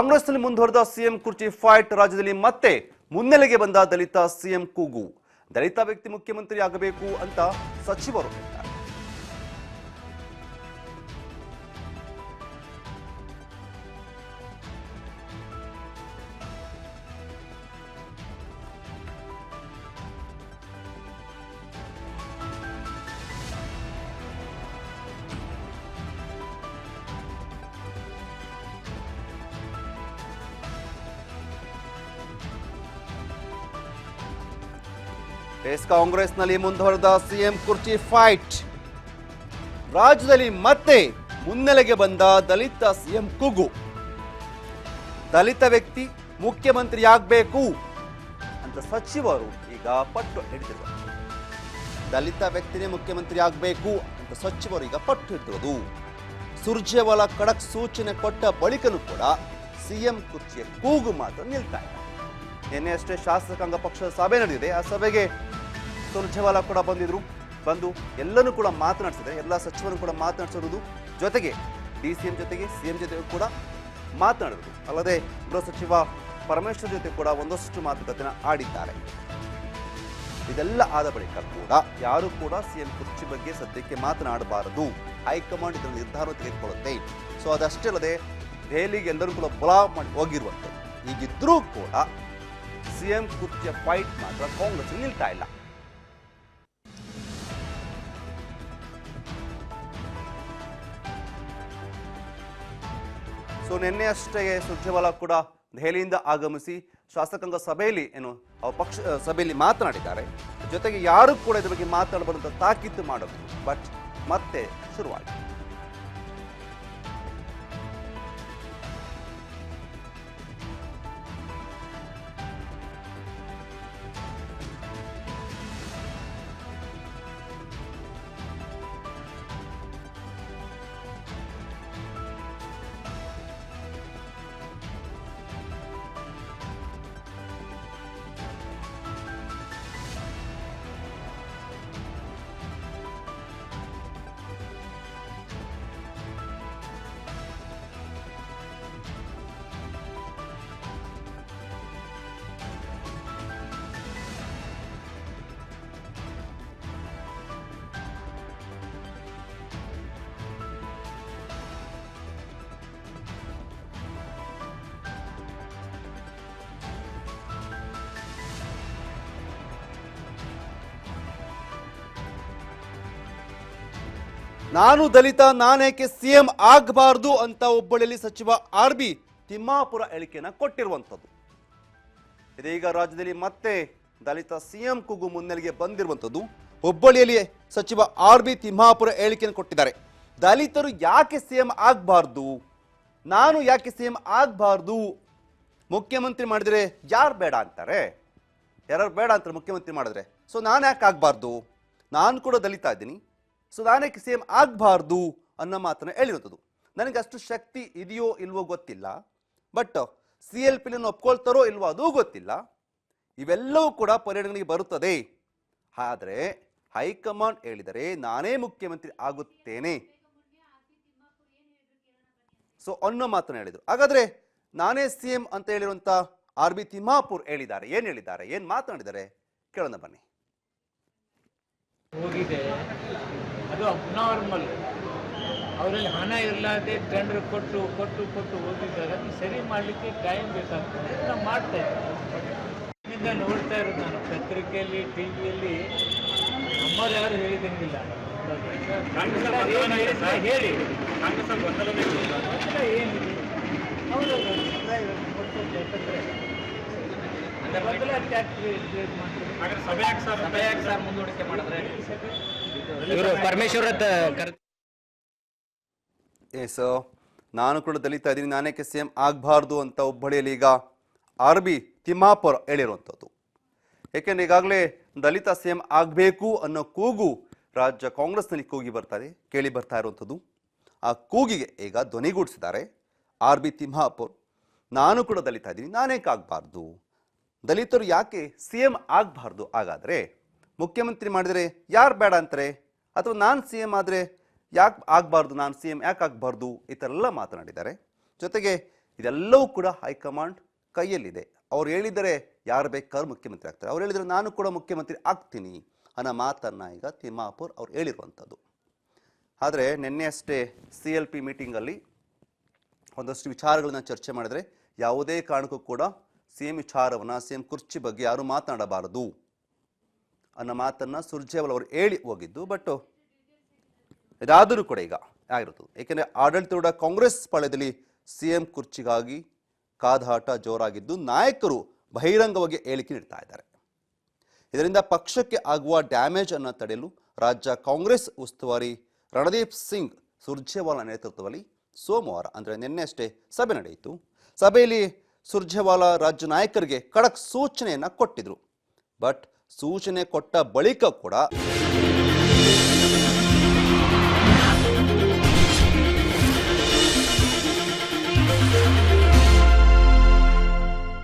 ಕಾಂಗ್ರೆಸ್ನಲ್ಲಿ ಮುಂದುವರೆದ ಸಿಎಂ ಕುರ್ಚಿ ಫೈಟ್. ರಾಜ್ಯದಲ್ಲಿ ಮತ್ತೆ ಮುನ್ನೆಲೆಗೆ ಬಂದ ದಲಿತ ಸಿಎಂ ಕೂಗು. ದಲಿತ ವ್ಯಕ್ತಿ ಮುಖ್ಯಮಂತ್ರಿ ಆಗಬೇಕು ಅಂತ ಸಚಿವರು ಹೇಳಿದ್ದಾರೆ. ಕಾಂಗ್ರೆಸ್ನಲ್ಲಿ ಮುಂದುವರೆದ ಸಿಎಂ ಕುರ್ಚಿ ಫೈಟ್. ರಾಜ್ಯದಲ್ಲಿ ಮತ್ತೆ ಮುನ್ನೆಲೆಗೆ ಬಂದ ದಲಿತ ಸಿಎಂ ಕೂಗು. ದಲಿತ ವ್ಯಕ್ತಿ ಮುಖ್ಯಮಂತ್ರಿಯಾಗಬೇಕು ಅಂತ ಸಚಿವರು ಈಗ ಪಟ್ಟು ಹಿಡಿದಿರುವುದು. ದಲಿತ ವ್ಯಕ್ತಿನೇ ಮುಖ್ಯಮಂತ್ರಿ ಆಗಬೇಕು ಅಂತ ಸಚಿವರು ಈಗ ಪಟ್ಟು ಹಿಡಿದಿರೋದು. ಸುರ್ಜೇವಾಲಾ ಖಡಕ್ ಸೂಚನೆ ಕೊಟ್ಟ ಬಳಿಕನೂ ಕೂಡ ಸಿಎಂ ಕುರ್ಚಿಯ ಕೂಗು ಮಾತ್ರ ನಿಲ್ತಾ ಇಲ್ಲ. ನಿನ್ನೆ ಅಷ್ಟೇ ಶಾಸಕಾಂಗ ಪಕ್ಷದ ಸಭೆ ನಡೆದಿದೆ. ಆ ಸಭೆಗೆ ಸುರ್ಜೇವಾಲಾ ಕೂಡ ಬಂದು ಎಲ್ಲನೂ ಕೂಡ ಮಾತನಾಡಿಸಿದ್ದಾರೆ. ಎಲ್ಲ ಸಚಿವರನ್ನು ಕೂಡ ಮಾತನಾಡಿಸಿರುವುದು, ಜೊತೆಗೆ ಡಿಸಿಎಂ ಜೊತೆಗೆ ಸಿಎಂ ಜೊತೆ ಕೂಡ ಮಾತನಾಡಿದ್ರು. ಅಲ್ಲದೆ ಗೃಹ ಸಚಿವ ಪರಮೇಶ್ವರ್ ಜೊತೆ ಕೂಡ ಒಂದಷ್ಟು ಮಾತುಕತೆಯನ್ನು ಆಡಿದ್ದಾರೆ. ಇದೆಲ್ಲ ಆದ ಬಳಿಕ ಕೂಡ ಯಾರು ಕೂಡ ಸಿಎಂ ಕುರ್ಚಿ ಬಗ್ಗೆ ಸದ್ಯಕ್ಕೆ ಮಾತನಾಡಬಾರದು, ಹೈಕಮಾಂಡ್ ಇದರ ನಿರ್ಧಾರ ತೆಗೆದುಕೊಳ್ಳುತ್ತೆ. ಸೊ ಅದಷ್ಟೇ ಅಲ್ಲದೆ ದೆಹಲಿಗೆ ಎಲ್ಲರೂ ಕೂಡ ಬುಲಾವ್ ಮಾಡಿ ಹೋಗಿರುವಂಥದ್ದು. ಹೀಗಿದ್ರೂ ಕೂಡ ಸಿಎಂ ಕುರ್ಚಿಯ ಫೈಟ್ ಮಾತ್ರ ಕಾಂಗ್ರೆಸ್ ನಿಲ್ತಾ ಇಲ್ಲ. ಸೊ ನಿನ್ನೆ ಅಷ್ಟೇ ಸುರ್ಜೇವಾಲಾ ಕೂಡ ದೆಹಲಿಯಿಂದ ಆಗಮಿಸಿ ಶಾಸಕಾಂಗ ಸಭೆಯಲ್ಲಿ ಪಕ್ಷ ಸಭೆಯಲ್ಲಿ ಮಾತನಾಡಿದ್ದಾರೆ. ಜೊತೆಗೆ ಯಾರು ಕೂಡ ಇದ್ರ ಬಗ್ಗೆ ಮಾತನಾಡಬಾರಂತ ತಾಕೀತು ಮಾಡೋದು. ಬಟ್ ಮತ್ತೆ ಶುರುವಾಗಿದೆ. ನಾನು ದಲಿತ, ನಾನೇಕೆ ಸಿಎಂ ಆಗಬಾರ್ದು ಅಂತ ಹುಬ್ಬಳ್ಳಿಯಲ್ಲಿ ಸಚಿವ ಆರ್.ಬಿ. ತಿಮ್ಮಾಪುರ ಹೇಳಿಕೆಯನ್ನು ಕೊಟ್ಟಿರುವಂಥದ್ದು. ಇದೀಗ ರಾಜ್ಯದಲ್ಲಿ ಮತ್ತೆ ದಲಿತ ಸಿಎಂ ಕೂಗು ಮುನ್ನೆಲೆಗೆ ಬಂದಿರುವಂಥದ್ದು. ಹುಬ್ಬಳ್ಳಿಯಲ್ಲಿ ಸಚಿವ ಆರ್.ಬಿ. ತಿಮ್ಮಾಪುರ ಹೇಳಿಕೆಯನ್ನು ಕೊಟ್ಟಿದ್ದಾರೆ. ದಲಿತರು ಯಾಕೆ ಸಿಎಂ ಆಗಬಾರ್ದು, ನಾನು ಯಾಕೆ ಸಿಎಂ ಆಗಬಾರ್ದು, ಮುಖ್ಯಮಂತ್ರಿ ಮಾಡಿದರೆ ಯಾರು ಬೇಡ ಅಂತಾರೆ, ಯಾರು ಬೇಡ ಅಂತಾರೆ ಮುಖ್ಯಮಂತ್ರಿ ಮಾಡಿದ್ರೆ. ಸೊ ನಾನು ಯಾಕೆ ಆಗಬಾರ್ದು, ನಾನು ಕೂಡ ದಲಿತ ಇದ್ದೀನಿ, ಸೊ ನಾನೇಕೆ ಸಿಎಂ ಆಗಬಾರ್ದು ಅನ್ನೋ ಮಾತನ್ನು ಹೇಳಿರುವಂಥದ್ದು. ನನಗೆ ಅಷ್ಟು ಶಕ್ತಿ ಇದೆಯೋ ಇಲ್ವೋ ಗೊತ್ತಿಲ್ಲ, ಬಟ್ CLP ಒಪ್ಕೊಳ್ತಾರೋ ಇಲ್ವೋ ಅದೂ ಗೊತ್ತಿಲ್ಲ. ಇವೆಲ್ಲವೂ ಕೂಡ ಪರಿಗಣನೆಗೆ ಬರುತ್ತದೆ. ಆದರೆ ಹೈಕಮಾಂಡ್ ಹೇಳಿದರೆ ನಾನೇ ಮುಖ್ಯಮಂತ್ರಿ ಆಗುತ್ತೇನೆ ಸೊ ಅನ್ನೋ ಮಾತನ್ನು ಹೇಳಿದರು. ಹಾಗಾದ್ರೆ ನಾನೇ ಸಿಎಂ ಅಂತ ಹೇಳಿರುವಂಥ ಆರ್.ಬಿ. ತಿಮ್ಮಾಪುರ್ ಹೇಳಿದ್ದಾರೆ. ಏನು ಹೇಳಿದ್ದಾರೆ, ಏನು ಮಾತನಾಡಿದ್ದಾರೆ ಕೇಳೋಣ ಬನ್ನಿ. ಹೋಗಿದೆ ಅದು ಅಬ್ನಾರ್ಮಲ್. ಅವರಲ್ಲಿ ಹಣ ಇರಲಾದೆ ಟೆಂಡರ್ ಕೊಟ್ಟು ಹೋಗಿದ್ದಾರೆ. ಅದು ಸರಿ ಮಾಡಲಿಕ್ಕೆ ಟೈಮ್ ಬೇಕಾಗ್ತದೆ. ನಾವು ಮಾಡ್ತಾ ಇದ್ದೀವಿ. ನೋಡ್ತಾ ಇರೋದು ನಾನು ಪತ್ರಿಕೆಯಲ್ಲಿ, ಟಿವಿಯಲ್ಲಿ. ನಮ್ಮವ್ರು ಯಾರು ಹೇಳಿದಂಗಿಲ್ಲ. ಹೇಳಿ ಏನಿದೆ ಅವರು ಮುಂದೂಡಿಕೆ ಮಾಡಿದ್ರೆ ಪರಮೇಶ್ವರ ನಾನು ಕೂಡ ದಲಿತ ಇದ್ದೀನಿ, ನಾನೇಕೆ ಸಿಎಂ ಆಗಬಾರ್ದು ಅಂತ ಹುಬ್ಬಳ್ಳಿಯಲ್ಲಿ ಈಗ ಆರ್.ಬಿ. ತಿಮ್ಮಾಪುರ್ ಹೇಳಿರುವಂಥದ್ದು. ಏಕೆಂದರೆ ಈಗಾಗಲೇ ದಲಿತ ಸಿಎಂ ಆಗಬೇಕು ಅನ್ನೋ ಕೂಗು ರಾಜ್ಯ ಕಾಂಗ್ರೆಸ್ನಲ್ಲಿ ಕೇಳಿ ಬರ್ತಾ ಇರುವಂಥದ್ದು. ಆ ಕೂಗಿಗೆ ಈಗ ಧ್ವನಿಗೂಡಿಸಿದ್ದಾರೆ ಆರ್.ಬಿ. ತಿಮ್ಮಾಪುರ್. ನಾನು ಕೂಡ ದಲಿತ ಇದ್ದೀನಿ, ನಾನೇಕೆ ಆಗಬಾರ್ದು, ದಲಿತರು ಯಾಕೆ ಸಿಎಂ ಆಗಬಾರ್ದು, ಹಾಗಾದರೆ ಮುಖ್ಯಮಂತ್ರಿ ಮಾಡಿದರೆ ಯಾರು ಬೇಡ ಅಂತಾರೆ, ಅಥವಾ ನಾನು ಸಿಎಂ ಆದರೆ ಯಾಕೆ ಆಗಬಾರ್ದು, ನಾನು ಸಿಎಂ ಯಾಕೆ ಆಗಬಾರ್ದು, ಈ ಥರ ಎಲ್ಲ ಮಾತನಾಡಿದ್ದಾರೆ. ಜೊತೆಗೆ ಇದೆಲ್ಲವೂ ಕೂಡ ಹೈಕಮಾಂಡ್ ಕೈಯಲ್ಲಿದೆ. ಅವ್ರು ಹೇಳಿದರೆ ಯಾರು ಬೇಕಾದ್ರೂ ಮುಖ್ಯಮಂತ್ರಿ ಆಗ್ತಾರೆ, ಅವ್ರು ಹೇಳಿದರೆ ನಾನು ಕೂಡ ಮುಖ್ಯಮಂತ್ರಿ ಆಗ್ತೀನಿ ಅನ್ನೋ ಮಾತನ್ನು ಈಗ ತಿಮ್ಮಾಪುರ್ ಅವ್ರು ಹೇಳಿರುವಂಥದ್ದು. ಆದರೆ ನಿನ್ನೆ ಅಷ್ಟೇ CLP ಮೀಟಿಂಗಲ್ಲಿ ಒಂದಷ್ಟು ವಿಚಾರಗಳನ್ನ ಚರ್ಚೆ ಮಾಡಿದರೆ ಯಾವುದೇ ಕಾರಣಕ್ಕೂ ಕೂಡ CM ವಿಚಾರವನ್ನು, CM ಕುರ್ಚಿ ಬಗ್ಗೆ ಯಾರು ಮಾತನಾಡಬಾರದು ಅನ್ನೋ ಮಾತನ್ನು ಸುರ್ಜೇವಾಲಾ ಅವರು ಹೇಳಿ ಹೋಗಿದ್ದು. ಬಟ್ ಇದಾದರೂ ಕೂಡ ಈಗ ಆಗಿರುತ್ತದೆ, ಏಕೆಂದರೆ ಆಡಳಿತಾರೂಢ ಕಾಂಗ್ರೆಸ್ ಪಾಳ್ಯದಲ್ಲಿ CM ಕುರ್ಚಿಗಾಗಿ ಕಾದಾಟ ಜೋರಾಗಿದ್ದು ನಾಯಕರು ಬಹಿರಂಗವಾಗಿ ಹೇಳಿಕೆ ನೀಡ್ತಾ ಇದ್ದಾರೆ. ಇದರಿಂದ ಪಕ್ಷಕ್ಕೆ ಆಗುವ ಡ್ಯಾಮೇಜ್ ಅನ್ನು ತಡೆಯಲು ರಾಜ್ಯ ಕಾಂಗ್ರೆಸ್ ಉಸ್ತುವಾರಿ ರಣದೀಪ್ ಸಿಂಗ್ ಸುರ್ಜೇವಾಲಾ ನೇತೃತ್ವದಲ್ಲಿ ಸೋಮವಾರ ಅಂದರೆ ನಿನ್ನೆ ಅಷ್ಟೇ ಸಭೆ ನಡೆಯಿತು. ಸಭೆಯಲ್ಲಿ ಸುರ್ಜೇವಾಲಾ ರಾಜ್ಯ ನಾಯಕರಿಗೆ ಖಡಕ್ ಸೂಚನೆಯನ್ನು ಕೊಟ್ಟಿದ್ರು. ಬಟ್ ಸೂಚನೆ ಕೊಟ್ಟ ಬಳಿಕ ಕೂಡ